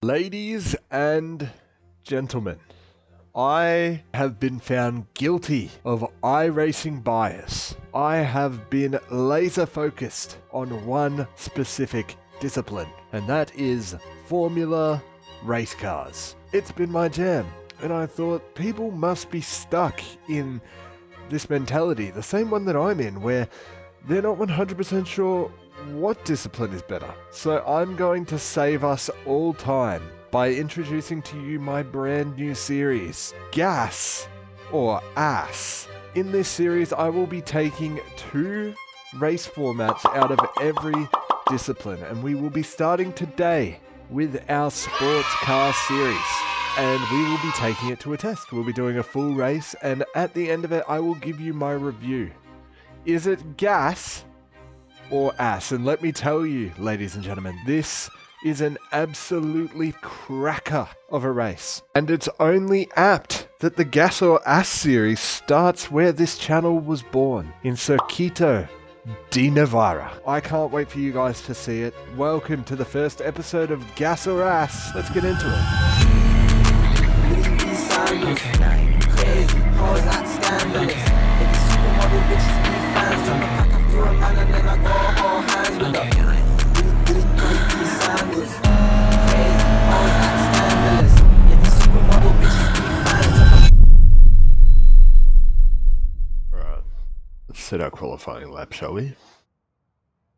Ladies and gentlemen, I have been found guilty of iRacing bias. I have been laser focused on one specific discipline, and that is Formula race cars. It's been my jam, and I thought people must be stuck in this mentality, the same one that I'm in, where they're not 100% sure what discipline is better. So I'm going to save us all time by introducing to you my brand new series, Gas or Ass. In this series, I will be taking 2 race formats out of every discipline, and we will be starting today with our sports car series. And we will be taking it to a test. We'll be doing a full race, and at the end of it, I will give you my review. Is it gas or ass? And let me tell you, ladies and gentlemen, this is an absolutely cracker of a race. And it's only apt that the Gas or Ass series starts where this channel was born, in Circuito de Navarra. I can't wait for you guys to see it. Welcome to the first episode of Gas or Ass. Let's get into it. Alright, let's set our qualifying lap, shall we?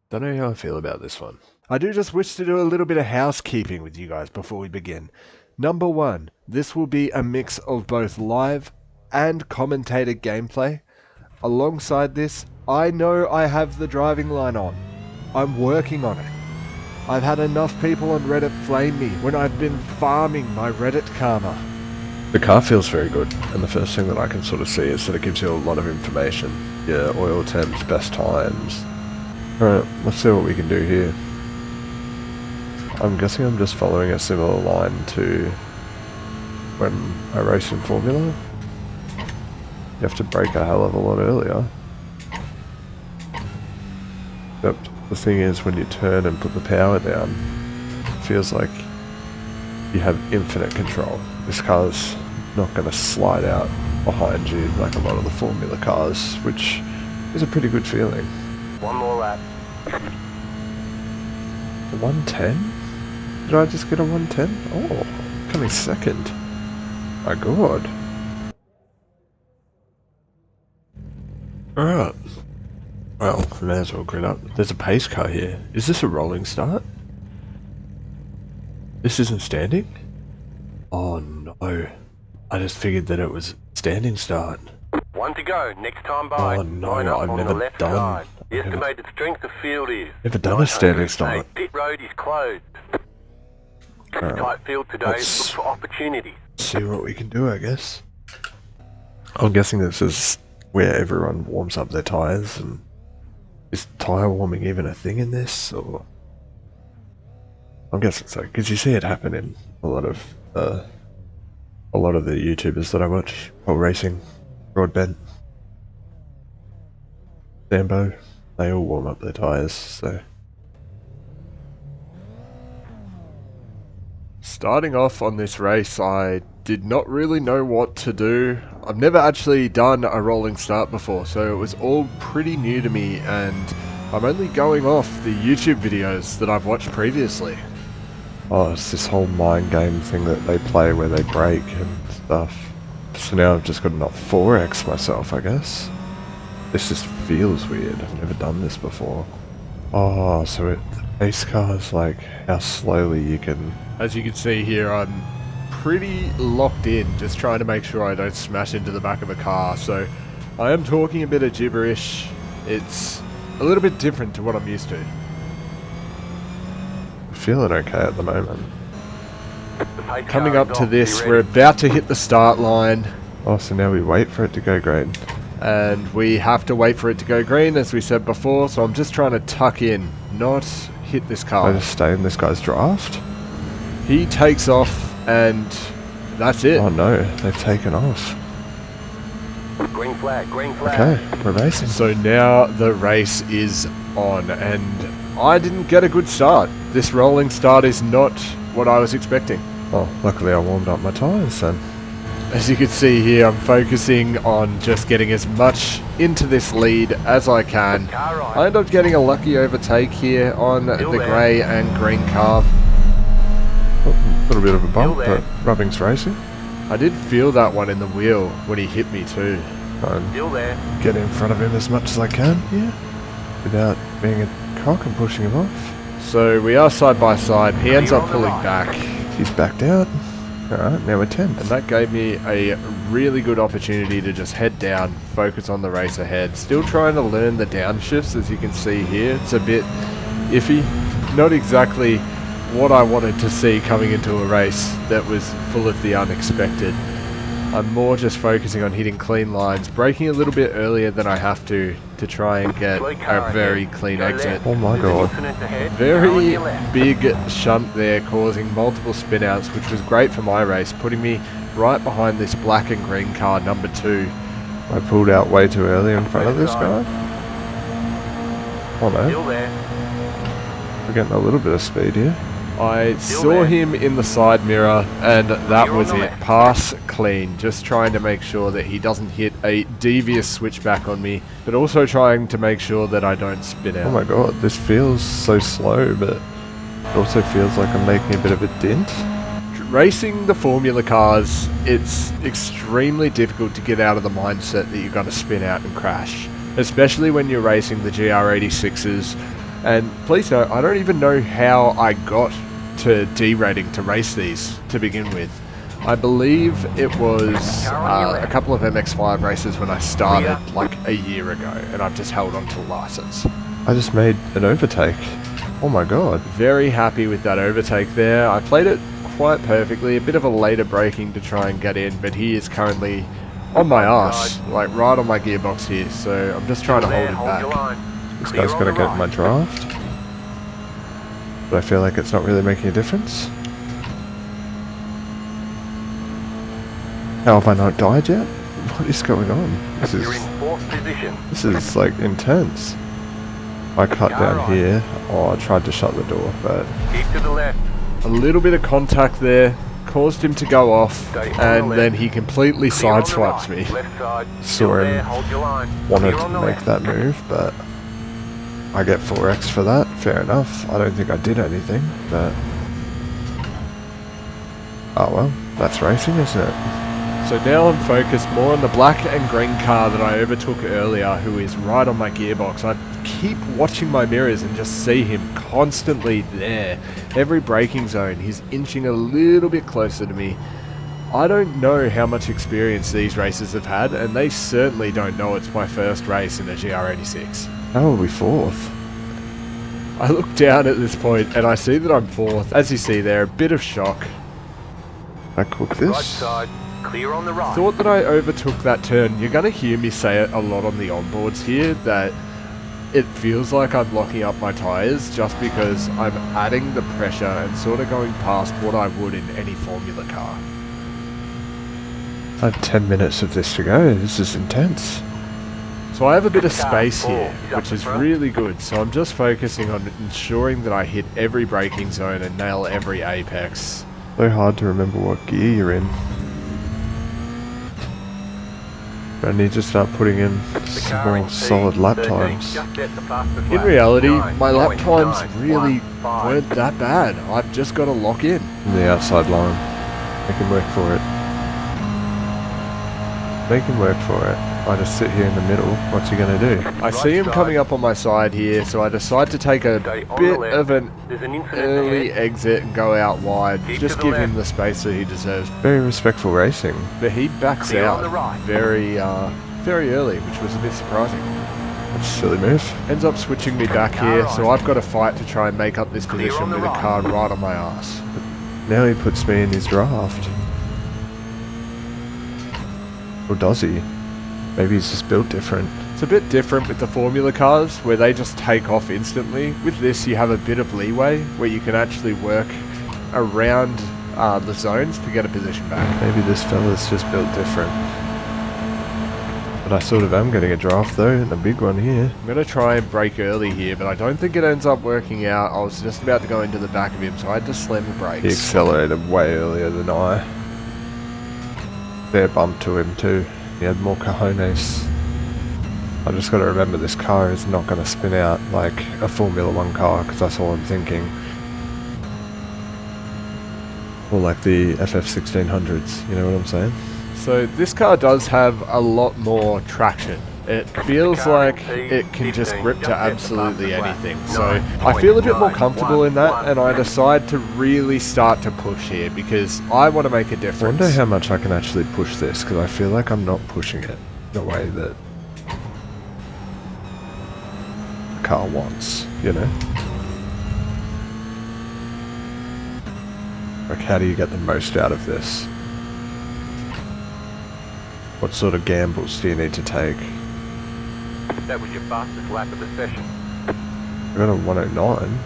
Don't know how I feel about this one. I do just wish to do a little bit of housekeeping with you guys before we begin. Number 1, this will be a mix of both live and commentated gameplay. Alongside this, I know I have the driving line on. I'm working on it. I've had enough people on Reddit flame me when I've been farming my Reddit karma. The car feels very good, and the first thing that I can sort of see is that it gives you a lot of information. Yeah, oil temps, best times. Alright, let's see what we can do here. I'm guessing I'm just following a similar line to when I race in Formula. You have to brake a hell of a lot earlier. Except the thing is, when you turn and put the power down, it feels like you have infinite control. This car's not going to slide out behind you like a lot of the Formula cars, which is a pretty good feeling. One more lap. 110? Did I just get a 110? Oh, coming second. My god. Alright. Well, we may as well grid up. There's a pace car here. Is this a rolling start? This isn't standing? Oh no. I just figured that it was standing start. 1 to go. Next time by. Oh no, Line up I've on never the left done. side. The estimated strength of field is. Never done a standing start. Pit road is closed. Tight field today. Look for opportunities. See what we can do, I guess. I'm guessing this is where everyone warms up their tyres, and is tyre warming even a thing in this, or? I'm guessing so, because you see it happen in a lot of the YouTubers that I watch while racing. Broadbent, Sambo, they all warm up their tyres, so. Starting off on this race, I did not really know what to do. I've never actually done a rolling start before, so it was all pretty new to me, and I'm only going off the YouTube videos that I've watched previously. Oh, it's this whole mind game thing that they play where they brake and stuff. So now I've just got to not 4x myself, I guess. This just feels weird. I've never done this before. Oh, so the pace car is like how slowly you can... As you can see here, I'm pretty locked in, just trying to make sure I don't smash into the back of a car. So I am talking a bit of gibberish. It's a little bit different to what I'm used to. I'm feeling okay at the moment. Coming up to this, we're about to hit the start line. Oh, so now we wait for it to go green. And we have to wait for it to go green, as we said before, so I'm just trying to tuck in, not hit this car. I just stay in this guy's draft? He takes off, and that's it. Oh no, they've taken off. Green flag, green flag. Okay, we're racing. So now the race is on, and I didn't get a good start. This rolling start is not what I was expecting. Well, luckily I warmed up my tyres then. As you can see here, I'm focusing on just getting as much into this lead as I can. I end up getting a lucky overtake here on the grey and green car. Oh, a little bit of a bump, but Rubbing's racing. I did feel that one in the wheel when he hit me too. Get in front of him as much as I can here, without being a cock and pushing him off. So we are side by side. He ends up pulling back. He's backed out. Alright, now we're 10th. And that gave me a really good opportunity to just head down, focus on the race ahead. Still trying to learn the downshifts, as you can see here. It's a bit iffy. Not exactly what I wanted to see coming into a race that was full of the unexpected. I'm more just focusing on hitting clean lines, braking a little bit earlier than I have to try and get a very clean exit. Oh my god. Very big shunt there, causing multiple spin outs, which was great for my race, putting me right behind this black and green car, number 2. I pulled out way too early in front of this guy. Oh no. We're getting a little bit of speed here. I saw him in the side mirror, and that was it. Pass clean. Just trying to make sure that he doesn't hit a devious switchback on me, but also trying to make sure that I don't spin out. Oh my god, this feels so slow, but it also feels like I'm making a bit of a dent. Racing the Formula cars, it's extremely difficult to get out of the mindset that you're going to spin out and crash, especially when you're racing the GR86s. And please note, I don't even know how I got to D rating to race these to begin with. I believe it was a couple of MX-5 races when I started like a year ago, and I've just held on to the license. I just made an overtake. Oh my god. Very happy with that overtake there. I played it quite perfectly, a bit of a later braking to try and get in, but he is currently on my arse, like right on my gearbox here, so I'm just trying to hold him back. This guy's gonna get in my draft, but I feel like it's not really making a difference. How have I not died yet? What is going on? This is like intense. I cut down here. Oh, I tried to shut the door, but Keep to the left. A little bit of contact there caused him to go off, and then he completely sideswipes me. saw him wanted to make that move, but I get 4x for that. Fair enough. I don't think I did anything, but oh well, that's racing, isn't it? So now I'm focused more on the black and green car that I overtook earlier, who is right on my gearbox. I keep watching my mirrors and just see him constantly there. Every braking zone, he's inching a little bit closer to me. I don't know how much experience these racers have had, and they certainly don't know it's my first race in a GR86. How are we 4th? I look down at this point and I see that I'm 4th. As you see there, a bit of shock. I cook this. Right side, clear on the right. Thought that I overtook that turn. You're going to hear me say it a lot on the onboards here, that it feels like I'm locking up my tyres just because I'm adding the pressure and sort of going past what I would in any Formula car. I have 10 minutes of this to go. This is intense. So I have a bit of space here, which is really good. So I'm just focusing on ensuring that I hit every braking zone and nail every apex. So hard to remember what gear you're in. I need to start putting in some more solid lap times. In reality, my lap times really weren't that bad. I've just got to lock in. The outside line. Make him work for it. Make him work for it. I just sit here in the middle. What's he going to do? I see him coming up on my side here, so I decide to take a bit of an early exit and go out wide. Just give him the space that he deserves. Very respectful racing. But he backs out very early, which was a bit surprising. That's a silly move. Ends up switching me back here, so I've got to fight to try and make up this position with a car right on my ass. Now he puts me in his draft. Or does he? Maybe he's just built different. It's a bit different with the Formula cars, where they just take off instantly. With this, you have a bit of leeway, where you can actually work around the zones to get a position back. Maybe this fella's just built different. But I sort of am getting a draft though, and a big one here. I'm going to try and brake early here, but I don't think it ends up working out. I was just about to go into the back of him, so I had to slam the brakes. He accelerated way earlier than I. Fair bump to him too. He had more cojones. I just got to remember this car is not going to spin out like a Formula 1 car, because that's all I'm thinking. Or like the FF1600s, you know what I'm saying? So this car does have a lot more traction. It feels like it can just grip to absolutely anything. So I feel a bit more comfortable in that, and I decide to really start to push here because I want to make a difference. I wonder how much I can actually push this, because I feel like I'm not pushing it the way that the car wants, you know? Like, how do you get the most out of this? What sort of gambles do you need to take? That was your fastest lap of the session. I got a 109.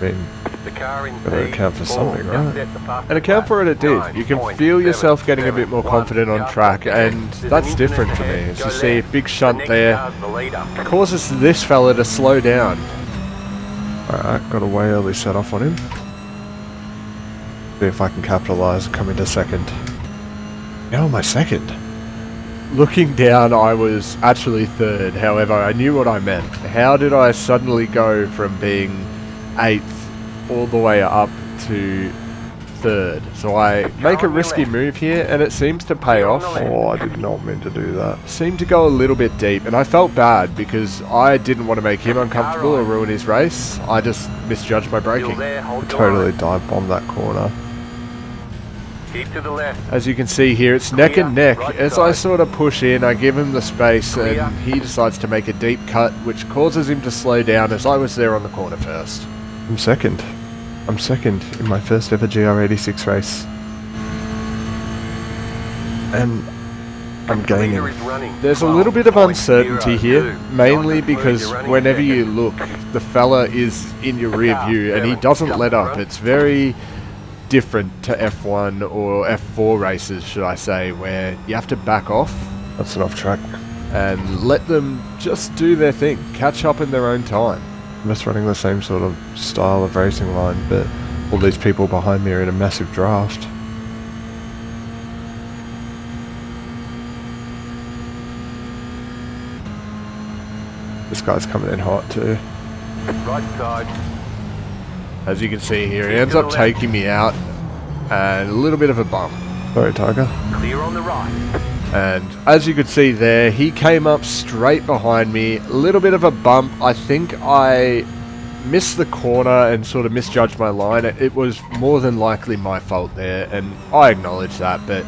I mean, The car in gotta account for something, right? And account for it did. You can feel yourself getting a bit more confident on track, and that's different for me. As you see, a big shunt there causes this fella to slow down. Alright, got a way early set off on him. See if I can capitalise and come into second. How am I second? Looking down, I was actually third. However, I knew what I meant. How did I suddenly go from being 8th all the way up to third? So I make a risky move here, and it seems to pay off. Oh, I did not mean to do that. Seemed to go a little bit deep, and I felt bad because I didn't want to make him uncomfortable or ruin his race. I just misjudged my braking. I totally dive bombed that corner. Keep to the left. As you can see here, it's neck and neck. As I sort of push in, I give him the space, and he decides to make a deep cut, which causes him to slow down as I was there on the corner first. I'm second. I'm second in my first ever GR86 race. And I'm gaining. There's a little bit of uncertainty here, mainly because whenever you look, the fella is in your rear view and he doesn't let up. It's very different to F1 or F4 races, should I say, where you have to back off. That's an off track. And let them just do their thing, catch up in their own time. I'm just running the same sort of style of racing line, but all these people behind me are in a massive draft. This guy's coming in hot too. Right side. As you can see here, he ends up taking me out, and a little bit of a bump. Sorry, Tiger. Clear on the right. And as you could see there, he came up straight behind me, a little bit of a bump. I think I missed the corner and sort of misjudged my line. It was more than likely my fault there, and I acknowledge that, but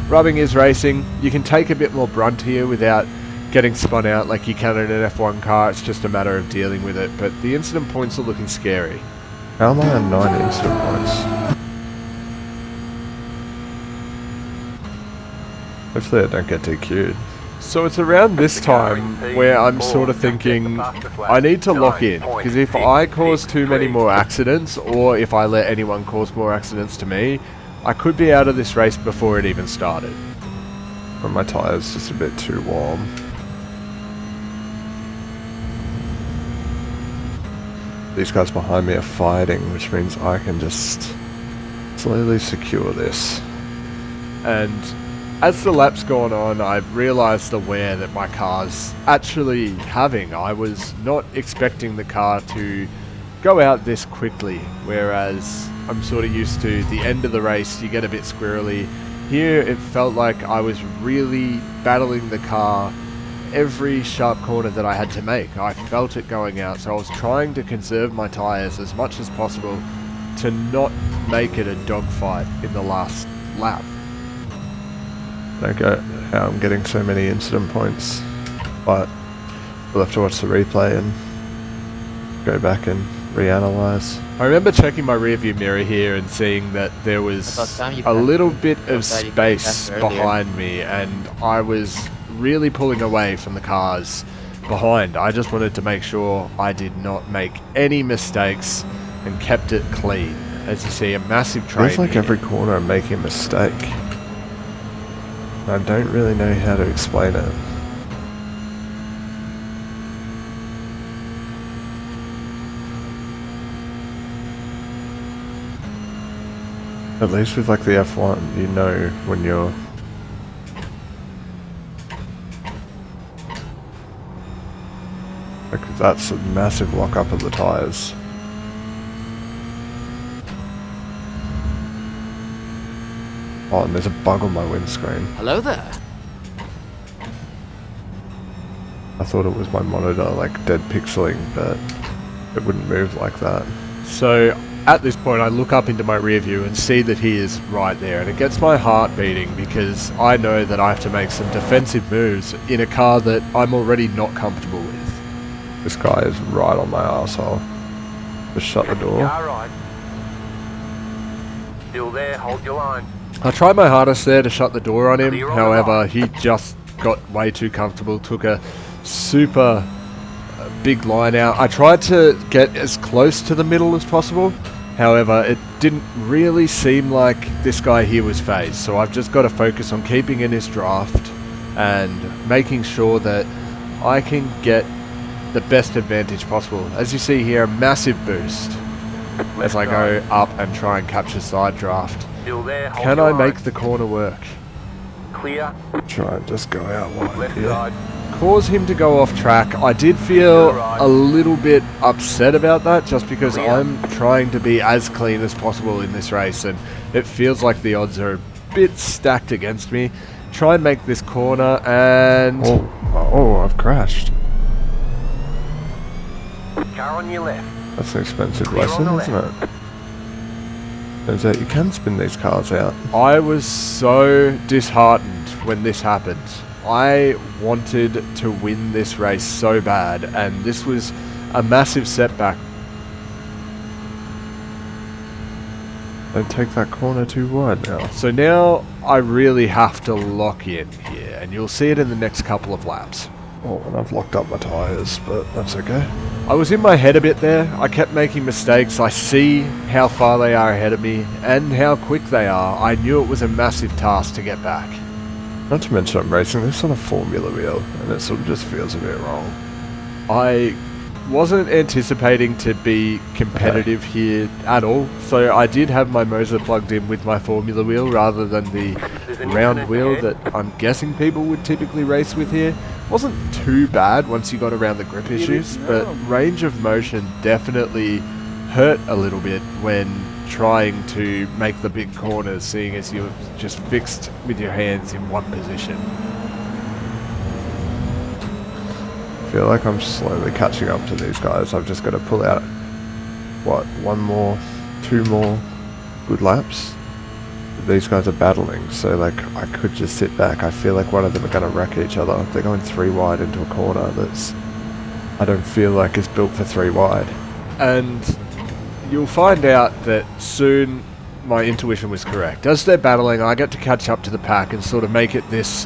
rubbing is racing. You can take a bit more brunt here without getting spun out like you can in an F1 car. It's just a matter of dealing with it, but the incident points are looking scary. How am I on 9 incident points? Hopefully I don't get DQ'd. So it's around this time where I'm sort of thinking I need to lock in, because if I cause too many more accidents, or if I let anyone cause more accidents to me, I could be out of this race before it even started. But my tyre's just a bit too warm. These guys behind me are fighting, which means I can just slowly secure this. And as the lap's gone on, I've realised the wear that my car's actually having. I was not expecting the car to go out this quickly, whereas I'm sort of used to the end of the race, you get a bit squirrely. Here it felt like I was really battling the car every sharp corner that I had to make. I felt it going out, so I was trying to conserve my tyres as much as possible to not make it a dogfight in the last lap. Don't get how I'm getting so many incident points, but we'll have to watch the replay and go back and reanalyze. I remember checking my rearview mirror here and seeing that there was a little bit of space behind me, and I was really pulling away from the cars behind. I just wanted to make sure I did not make any mistakes and kept it clean. As you see, a massive train. Feels like every corner I'm making a mistake. I don't really know how to explain it. At least with like the F1, you know when you're... Like that's a massive lock up of the tyres. Oh, and there's a bug on my windscreen. Hello there. I thought it was my monitor, like dead pixeling, but it wouldn't move like that. So at this point I look up into my rear view and see that he is right there, and it gets my heart beating because I know that I have to make some defensive moves in a car that I'm already not comfortable with. This guy is right on my arsehole. Just shut the door. Alright. Still there, hold your line. I tried my hardest there to shut the door on him, Clear on the however line. he just got way too comfortable, took a super big line out. I tried to get as close to the middle as possible, however it didn't really seem like this guy here was phased, so I've just got to focus on keeping in his draft and making sure that I can get the best advantage possible. As you see here, a massive boost as I go up and try and capture side draft. Still there, hold Can your I line. make the corner work? Clear, Try and just go out wide left here. side. Cause him to go off track. I did feel a little bit upset about that just because I'm trying to be as clean as possible in this race and it feels like the odds are a bit stacked against me. Try and make this corner and... Oh, I've crashed. Car on your left. That's an expensive Clear on lesson, the isn't it? Turns out you can spin these cars out. I was so disheartened when this happened. I wanted to win this race so bad and this was a massive setback. Don't take that corner too wide now. So now I really have to lock in here and you'll see it in the next couple of laps. Oh, and I've locked up my tyres, but that's okay. I was in my head a bit there. I kept making mistakes. I see how far they are ahead of me and how quick they are. I knew it was a massive task to get back. Not to mention I'm racing this on a Formula wheel, and it sort of just feels a bit wrong. I wasn't anticipating to be competitive here at all, so I did have my motor plugged in with my Formula wheel rather than the round wheel that I'm guessing people would typically race with here. Wasn't too bad once you got around the grip issues, but range of motion definitely hurt a little bit when trying to make the big corners, seeing as you're just fixed with your hands in one position. I feel like I'm slowly catching up to these guys. I've just got to pull out, what, two more good laps? These guys are battling, so like I could just sit back. I feel like one of them are going to wreck each other. They're going 3 wide into a corner that's, I don't feel like it's built for 3 wide. And you'll find out that soon my intuition was correct. As they're battling, I get to catch up to the pack and sort of make it this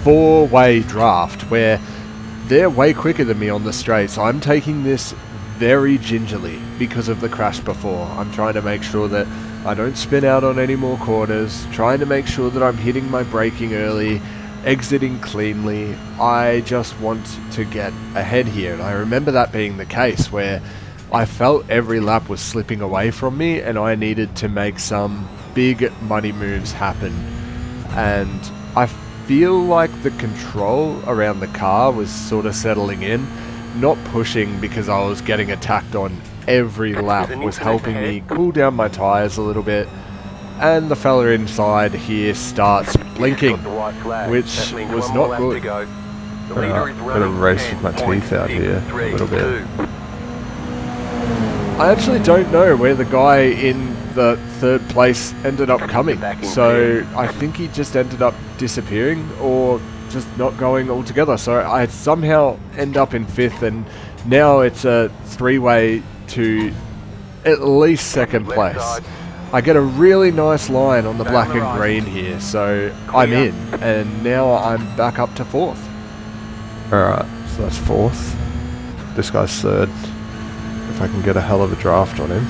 4-way draft where they're way quicker than me on the straights. I'm taking this very gingerly because of the crash before. I'm trying to make sure that I don't spin out on any more corners, trying to make sure that I'm hitting my braking early, exiting cleanly. I just want to get ahead here, and I remember that being the case where I felt every lap was slipping away from me and I needed to make some big money moves happen. And I feel like the control around the car was sort of settling in, not pushing because I was getting attacked on every lap was helping me cool down my tyres a little bit. And the fella inside here starts blinking, which was not good. Got to race with my teeth out here a little bit. I actually don't know where the guy in the 3rd place ended up coming, so I think he just ended up disappearing or just not going altogether. So I somehow end up in 5th, and now it's a 3-way to at least 2nd place. I get a really nice line on the black and green here, so I'm in, and now I'm back up to 4th. Alright, so that's 4th. This guy's 3rd. If I can get a hell of a draft on him.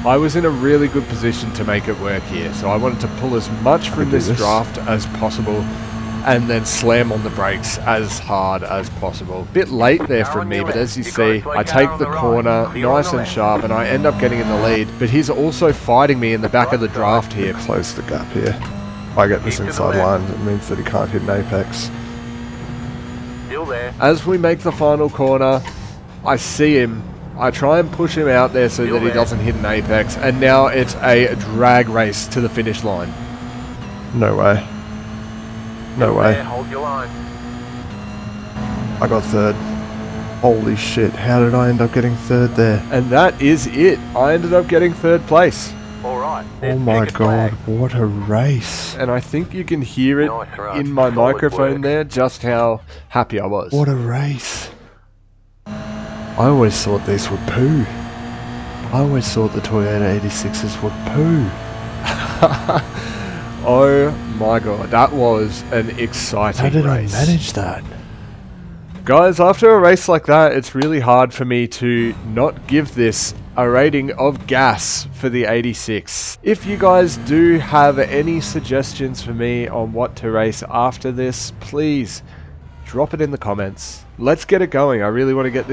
I was in a really good position to make it work here, so I wanted to pull as much from this draft as possible and then slam on the brakes as hard as possible. Bit late there from me, but as you see, I take the corner nice and sharp and I end up getting in the lead, but he's also fighting me in the back of the draft here. Close the gap here. If I get this inside line, it means that he can't hit an apex. Still there. As we make the final corner, I see him. I try and push him out there so that he doesn't hit an apex, and now it's a drag race to the finish line. No way. No way. Hold your line. I got third. Holy shit, how did I end up getting third there? And that is it. I ended up getting third place. All right. Oh my god, what a race. And I think you can hear it Nice run. in my Solid microphone work. there, just how happy I was. What a race. I always thought these were poo. I always thought the Toyota 86s were poo. Oh my god, that was an exciting How did race. I manage that? Guys, after a race like that, it's really hard for me to not give this a rating of gas for the 86. If you guys do have any suggestions for me on what to race after this, please drop it in the comments. Let's get it going. I really want to get this